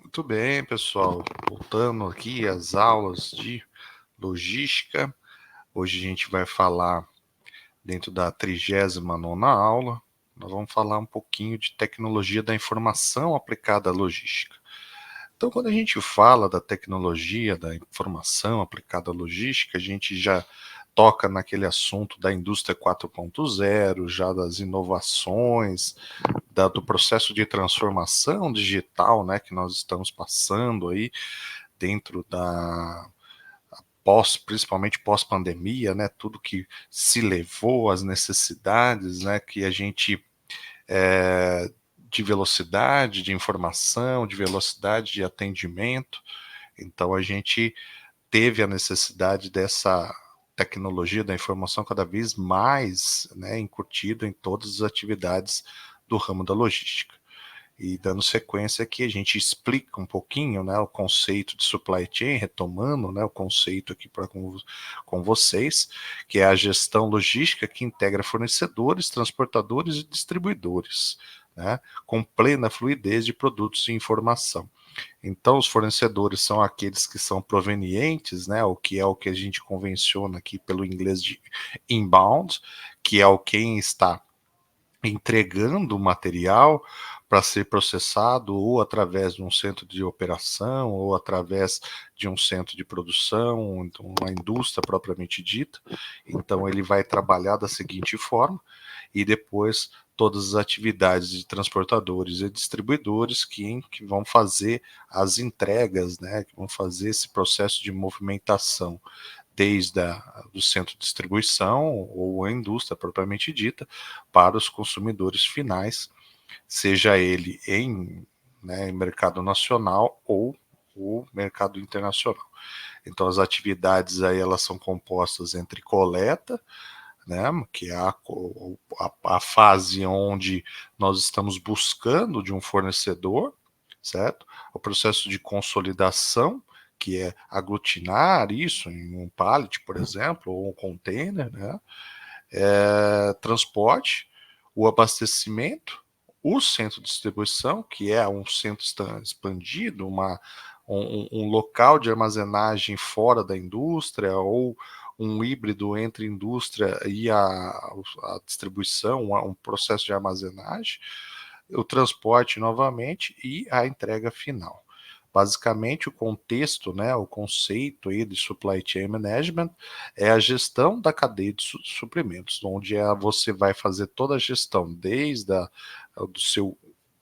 Muito bem, pessoal. Voltando aqui às aulas de logística. Hoje a gente vai falar, dentro da 39ª aula, nós vamos falar um pouquinho de tecnologia da informação aplicada à logística. Então, quando a gente fala da tecnologia da informação aplicada à logística, a gente já toca naquele assunto da indústria 4.0, já das inovações, do processo de transformação digital, né, que nós estamos passando aí dentro da principalmente pós-pandemia, né, tudo que se levou às necessidades, né, que a gente de velocidade de informação, de velocidade de atendimento. Então a gente teve a necessidade dessa tecnologia da informação cada vez mais, né, incutida em todas as atividades do ramo da logística. E dando sequência aqui, a gente explica um pouquinho, né, o conceito de supply chain, retomando, né, o conceito aqui com vocês, que é a gestão logística que integra fornecedores, transportadores e distribuidores, né, com plena fluidez de produtos e informação. Então, os fornecedores são aqueles que são provenientes, né, o que é o que a gente convenciona aqui pelo inglês de inbound, que é o quem está entregando o material para ser processado ou através de um centro de operação ou através de um centro de produção, então uma indústria propriamente dita. Então ele vai trabalhar da seguinte forma e depois todas as atividades de transportadores e distribuidores que vão fazer as entregas, né, que vão fazer esse processo de movimentação desde do centro de distribuição ou a indústria propriamente dita, para os consumidores finais, seja ele em mercado nacional ou o mercado internacional. Então as atividades aí elas são compostas entre coleta, né, que é a fase onde nós estamos buscando de um fornecedor, certo? O processo de consolidação, que é aglutinar isso em um pallet, por exemplo, ou um container, né? Transporte, o abastecimento, o centro de distribuição, que é um centro expandido, um local de armazenagem fora da indústria, ou um híbrido entre indústria e a distribuição, um processo de armazenagem, o transporte novamente e a entrega final. Basicamente, o contexto, né, o conceito aí de supply chain management é a gestão da cadeia de suprimentos, onde você vai fazer toda a gestão, desde do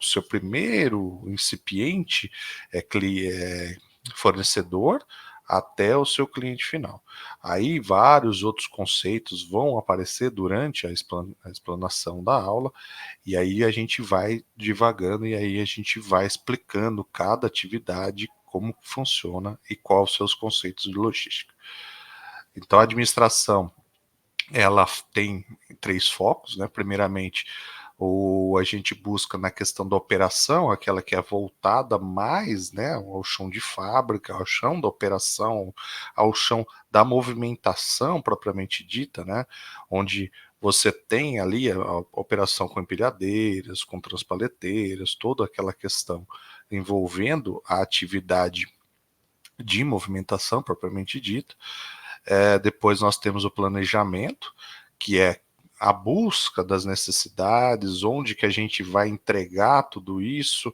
seu primeiro incipiente fornecedor até o seu cliente final. Aí vários outros conceitos vão aparecer durante a explanação da aula, e aí a gente vai divagando e aí a gente vai explicando cada atividade, como funciona e quais os seus conceitos de logística. Então a administração ela tem três focos, né? Primeiramente, a gente busca na questão da operação, aquela que é voltada mais, né, ao chão de fábrica, ao chão da operação, ao chão da movimentação propriamente dita, né, onde você tem ali a operação com empilhadeiras, com transpaleteiras, toda aquela questão envolvendo a atividade de movimentação propriamente dita. Depois nós temos o planejamento, que é a busca das necessidades, onde que a gente vai entregar tudo isso,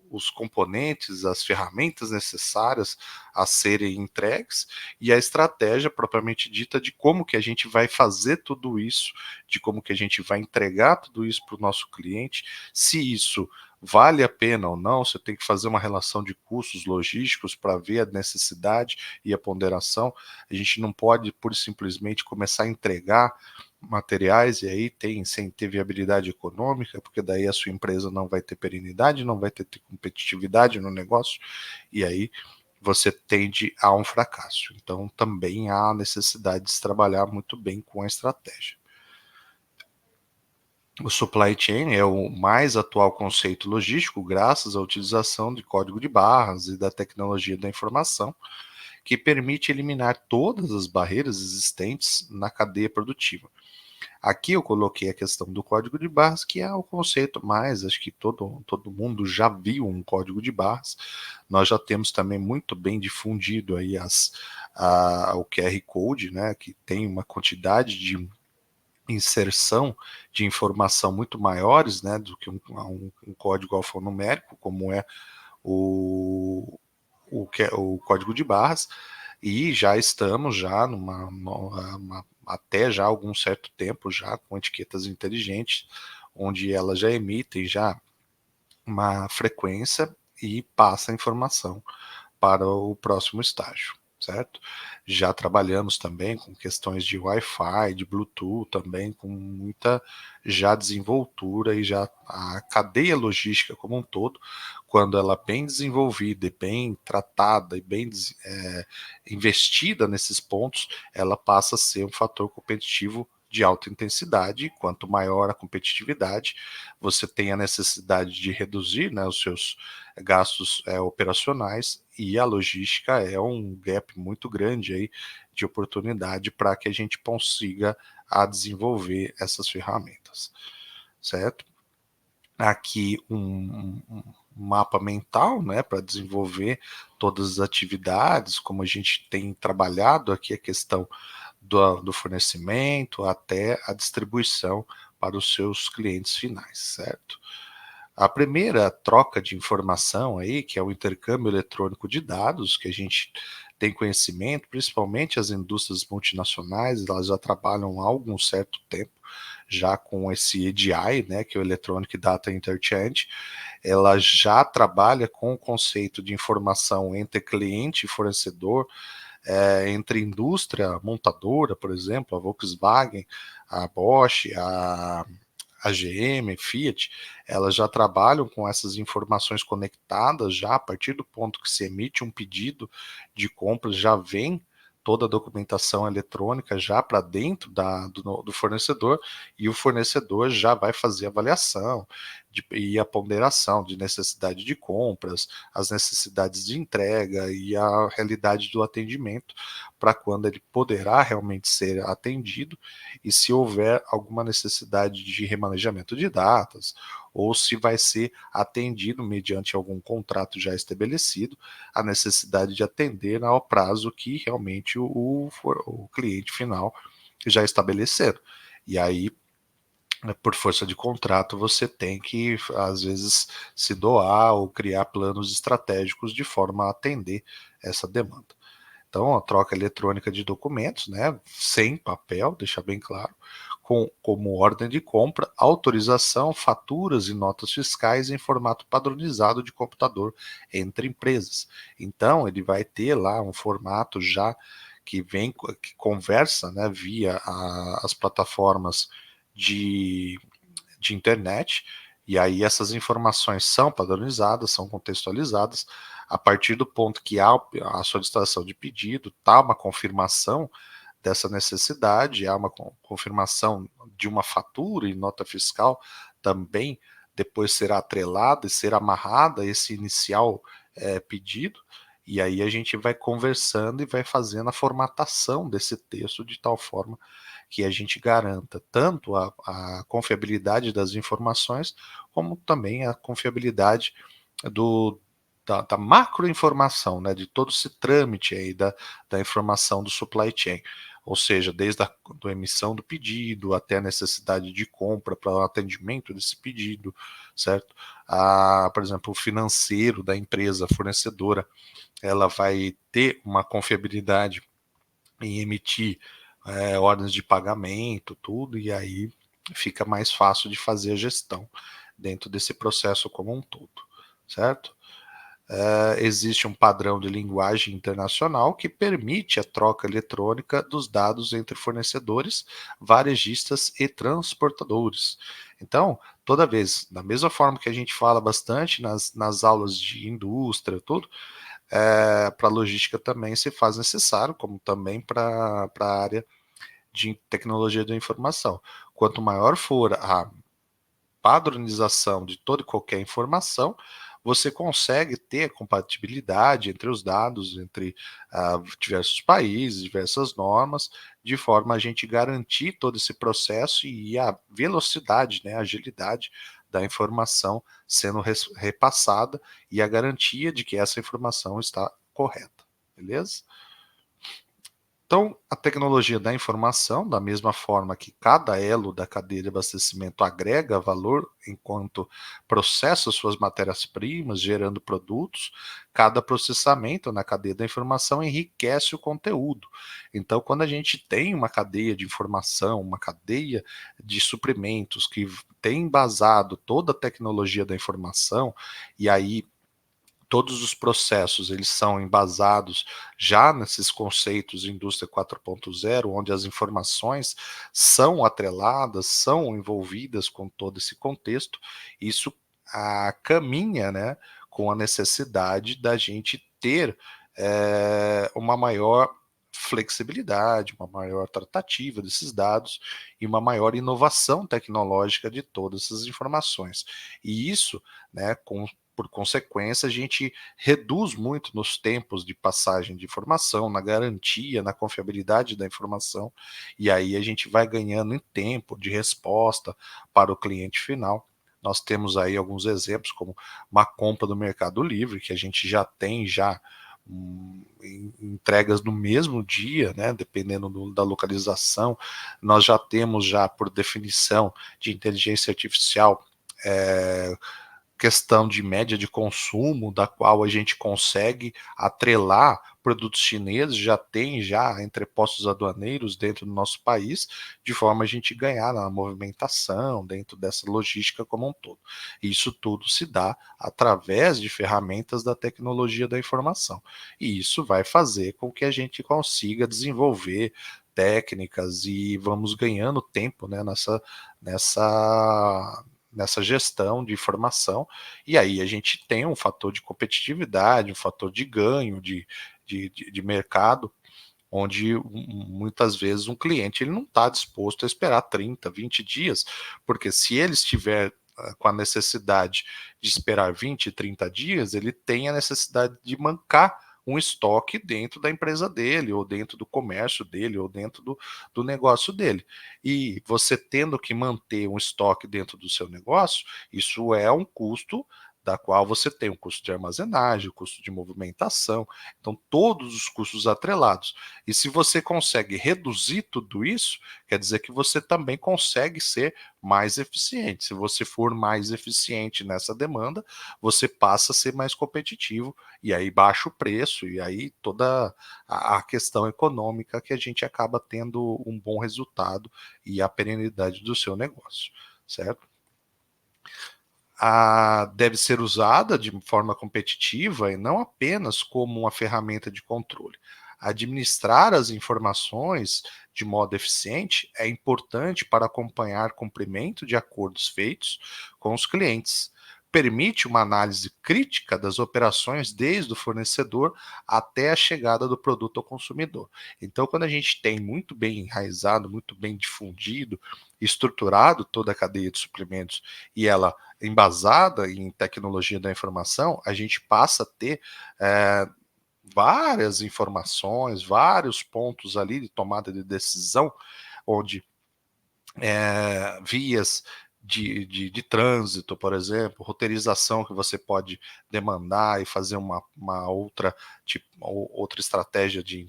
os componentes, as ferramentas necessárias a serem entregues, e a estratégia propriamente dita de como que a gente vai fazer tudo isso, de como que a gente vai entregar tudo isso para o nosso cliente, se isso vale a pena ou não, você tem que fazer uma relação de custos logísticos para ver a necessidade e a ponderação. A gente não pode, pura e simplesmente, começar a entregar materiais e aí sem ter viabilidade econômica, porque daí a sua empresa não vai ter perenidade, não vai ter competitividade no negócio, e aí você tende a um fracasso. Então também há a necessidade de se trabalhar muito bem com a estratégia. O supply chain é o mais atual conceito logístico graças à utilização de código de barras e da tecnologia da informação, que permite eliminar todas as barreiras existentes na cadeia produtiva. Aqui eu coloquei a questão do código de barras, que é o conceito mais, acho que todo mundo já viu um código de barras. Nós já temos também muito bem difundido aí o QR Code, né, que tem uma quantidade de inserção de informação muito maiores, né, do que um código alfanumérico, como é o código de barras, e já estamos já até já algum certo tempo já com etiquetas inteligentes, onde elas já emitem já uma frequência e passa a informação para o próximo estágio, certo? Já trabalhamos também com questões de Wi-Fi, de Bluetooth, também com muita já desenvoltura, e já a cadeia logística como um todo, quando ela é bem desenvolvida e bem tratada e bem investida nesses pontos, ela passa a ser um fator competitivo de alta intensidade. Quanto maior a competitividade, você tem a necessidade de reduzir, né, os seus gastos operacionais, e a logística é um gap muito grande aí de oportunidade para que a gente consiga desenvolver essas ferramentas, certo? Aqui um mapa mental, né, para desenvolver todas as atividades, como a gente tem trabalhado aqui a questão do fornecimento até a distribuição para os seus clientes finais, certo? A primeira troca de informação aí, que é o intercâmbio eletrônico de dados, que a gente tem conhecimento, principalmente as indústrias multinacionais, elas já trabalham há algum certo tempo já com esse EDI, né, que é o Electronic Data Interchange. Ela já trabalha com o conceito de informação entre cliente e fornecedor, entre indústria montadora, por exemplo, a Volkswagen, a Bosch, a GM, Fiat, elas já trabalham com essas informações conectadas já a partir do ponto que se emite um pedido de compra, já vem toda a documentação eletrônica já para dentro do fornecedor, e o fornecedor já vai fazer a avaliação e a ponderação de necessidade de compras, as necessidades de entrega e a realidade do atendimento, para quando ele poderá realmente ser atendido, e se houver alguma necessidade de remanejamento de datas, ou se vai ser atendido mediante algum contrato já estabelecido, a necessidade de atender ao prazo que realmente o cliente final já estabeleceram. E aí, por força de contrato, você tem que, às vezes, se doar ou criar planos estratégicos de forma a atender essa demanda. Então, a troca eletrônica de documentos, né, sem papel, deixar bem claro, como ordem de compra, autorização, faturas e notas fiscais em formato padronizado de computador entre empresas. Então, ele vai ter lá um formato já que conversa, né, via as plataformas de, de internet, e aí essas informações são padronizadas, são contextualizadas, a partir do ponto que há a solicitação de pedido, tá uma confirmação dessa necessidade, há uma confirmação de uma fatura e nota fiscal também depois será atrelada e será amarrada a esse inicial pedido, e aí a gente vai conversando e vai fazendo a formatação desse texto de tal forma que a gente garanta tanto a confiabilidade das informações, como também a confiabilidade do, da macroinformação, né, de todo esse trâmite aí da informação do supply chain. Ou seja, desde a emissão do pedido até a necessidade de compra para o atendimento desse pedido, certo? Por exemplo, o financeiro da empresa fornecedora, ela vai ter uma confiabilidade em emitir ordens de pagamento, tudo, e aí fica mais fácil de fazer a gestão dentro desse processo como um todo, certo? Existe um padrão de linguagem internacional que permite a troca eletrônica dos dados entre fornecedores, varejistas e transportadores. Então, toda vez, da mesma forma que a gente fala bastante nas aulas de indústria, tudo, para a logística também se faz necessário, como também para a área de tecnologia da informação. Quanto maior for a padronização de toda e qualquer informação, você consegue ter compatibilidade entre os dados, entre diversos países, diversas normas, de forma a gente garantir todo esse processo e a velocidade, né, a agilidade da informação sendo repassada e a garantia de que essa informação está correta, beleza? Então, a tecnologia da informação, da mesma forma que cada elo da cadeia de abastecimento agrega valor enquanto processa suas matérias-primas, gerando produtos, cada processamento na cadeia da informação enriquece o conteúdo. Então, quando a gente tem uma cadeia de informação, uma cadeia de suprimentos que tem embasado toda a tecnologia da informação, e aí todos os processos eles são embasados já nesses conceitos de indústria 4.0, onde as informações são atreladas, são envolvidas com todo esse contexto, isso caminha, né, com a necessidade da gente ter uma maior flexibilidade, uma maior tratativa desses dados e uma maior inovação tecnológica de todas essas informações. E isso, né, por consequência, a gente reduz muito nos tempos de passagem de informação, na garantia, na confiabilidade da informação, e aí a gente vai ganhando em tempo de resposta para o cliente final. Nós temos aí alguns exemplos, como uma compra do Mercado Livre, que a gente já tem entregas no mesmo dia, né, dependendo da localização. Nós já temos já, por definição de inteligência artificial, questão de média de consumo, da qual a gente consegue atrelar produtos chineses, já tem já entrepostos aduaneiros dentro do nosso país, de forma a gente ganhar na movimentação, dentro dessa logística como um todo. Isso tudo se dá através de ferramentas da tecnologia da informação. E isso vai fazer com que a gente consiga desenvolver técnicas e vamos ganhando tempo, né, nessa gestão de informação, e aí a gente tem um fator de competitividade, um fator de ganho de mercado, onde muitas vezes um cliente ele não está disposto a esperar 30, 20 dias, porque se ele estiver com a necessidade de esperar 20, 30 dias, ele tem a necessidade de mancar um estoque dentro da empresa dele, ou dentro do comércio dele, ou dentro do negócio dele. E você tendo que manter um estoque dentro do seu negócio, isso é um custo da qual você tem o custo de armazenagem, o custo de movimentação, então todos os custos atrelados. E se você consegue reduzir tudo isso, quer dizer que você também consegue ser mais eficiente. Se você for mais eficiente nessa demanda, você passa a ser mais competitivo, e aí baixa o preço, e aí toda a questão econômica que a gente acaba tendo um bom resultado e a perenidade do seu negócio, certo? Deve ser usada de forma competitiva e não apenas como uma ferramenta de controle. Administrar as informações de modo eficiente é importante para acompanhar cumprimento de acordos feitos com os clientes. Permite uma análise crítica das operações desde o fornecedor até a chegada do produto ao consumidor. Então, quando a gente tem muito bem enraizado, muito bem difundido, estruturado toda a cadeia de suprimentos e ela embasada em tecnologia da informação, a gente passa a ter várias informações, vários pontos ali de tomada de decisão, onde vias de trânsito, por exemplo, roteirização que você pode demandar e fazer uma outra estratégia de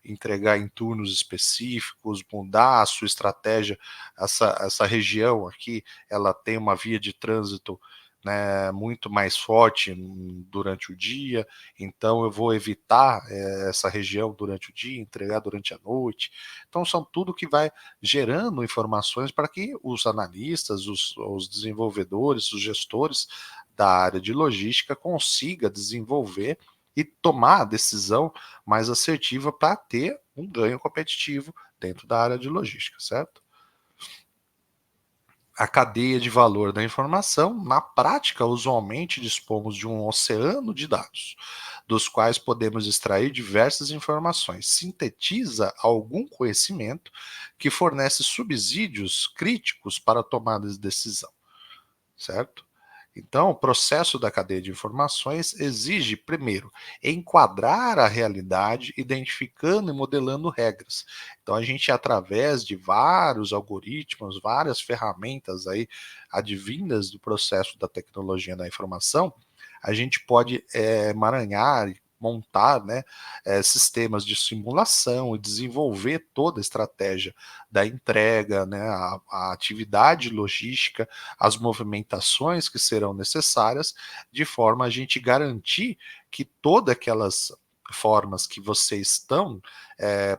entregar em turnos específicos, mudar a sua estratégia. Essa região aqui, ela tem uma via de trânsito, né, muito mais forte durante o dia, então eu vou evitar essa região durante o dia, entregar durante a noite. Então são tudo que vai gerando informações para que os analistas, os desenvolvedores, os gestores da área de logística consiga desenvolver e tomar a decisão mais assertiva para ter um ganho competitivo dentro da área de logística, certo? A cadeia de valor da informação, na prática, usualmente dispomos de um oceano de dados, dos quais podemos extrair diversas informações. Sintetiza algum conhecimento que fornece subsídios críticos para a tomada de decisão, certo? Então, o processo da cadeia de informações exige, primeiro, enquadrar a realidade, identificando e modelando regras. Então, a gente, através de vários algoritmos, várias ferramentas aí advindas do processo da tecnologia da informação, a gente pode emaranhar e montar, né, sistemas de simulação e desenvolver toda a estratégia da entrega, né, a atividade logística, as movimentações que serão necessárias, de forma a gente garantir que todas aquelas formas que vocês estão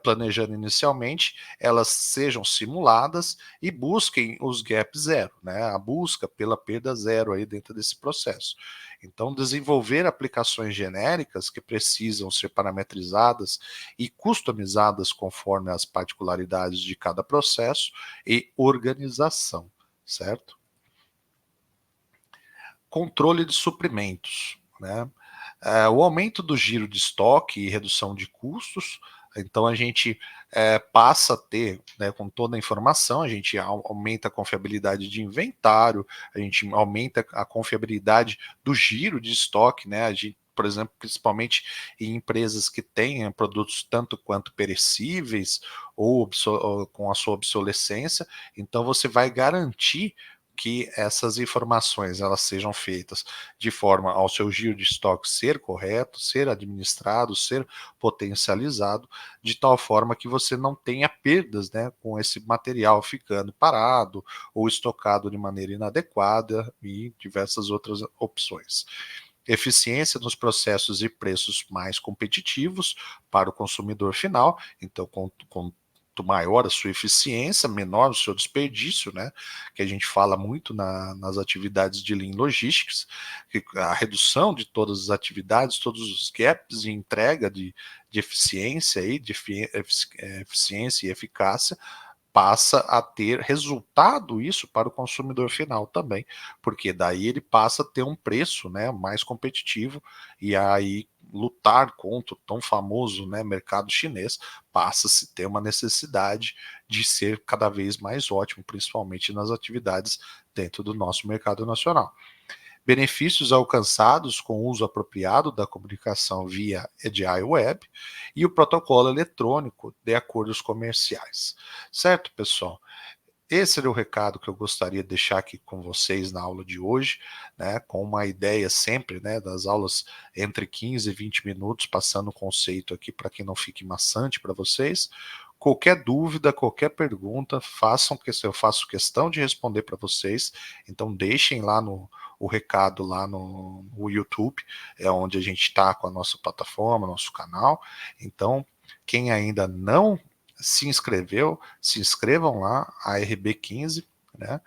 planejando inicialmente, elas sejam simuladas e busquem os gap zero, né? A busca pela perda zero aí dentro desse processo. Então, desenvolver aplicações genéricas que precisam ser parametrizadas e customizadas conforme as particularidades de cada processo e organização, certo? Controle de suprimentos, né? O aumento do giro de estoque e redução de custos, então a gente passa a ter, né, com toda a informação, a gente aumenta a confiabilidade de inventário, a gente aumenta a confiabilidade do giro de estoque, né? A gente, por exemplo, principalmente em empresas que têm produtos tanto quanto perecíveis ou com a sua obsolescência, então você vai garantir que essas informações elas sejam feitas de forma ao seu giro de estoque ser correto, ser administrado, ser potencializado, de tal forma que você não tenha perdas, né, com esse material ficando parado ou estocado de maneira inadequada e diversas outras opções. Eficiência nos processos e preços mais competitivos para o consumidor final, então com maior a sua eficiência, menor o seu desperdício, né? Que a gente fala muito nas atividades de Lean Logistics, que a redução de todas as atividades, todos os gaps de entrega de eficiência e de eficiência e eficácia passa a ter resultado isso para o consumidor final também, porque daí ele passa a ter um preço, né, mais competitivo e aí lutar contra o tão famoso, né, mercado chinês passa a se ter uma necessidade de ser cada vez mais ótimo, principalmente nas atividades dentro do nosso mercado nacional. Benefícios alcançados com o uso apropriado da comunicação via Agile Web e o protocolo eletrônico de acordos comerciais. Certo, pessoal? Esse era o recado que eu gostaria de deixar aqui com vocês na aula de hoje, né, com uma ideia sempre, né, das aulas entre 15 e 20 minutos, passando o conceito aqui para que não fique maçante para vocês. Qualquer dúvida, qualquer pergunta, façam que eu faço questão de responder para vocês. Então deixem lá o recado lá no YouTube, é onde a gente está com a nossa plataforma, nosso canal. Então, quem ainda não se inscreveu, se inscrevam lá, a RB15, né?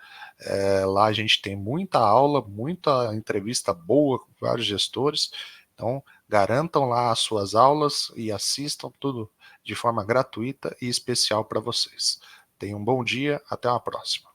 Lá a gente tem muita aula, muita entrevista boa com vários gestores. Então, garantam lá as suas aulas e assistam tudo de forma gratuita e especial para vocês. Tenham um bom dia, até uma próxima.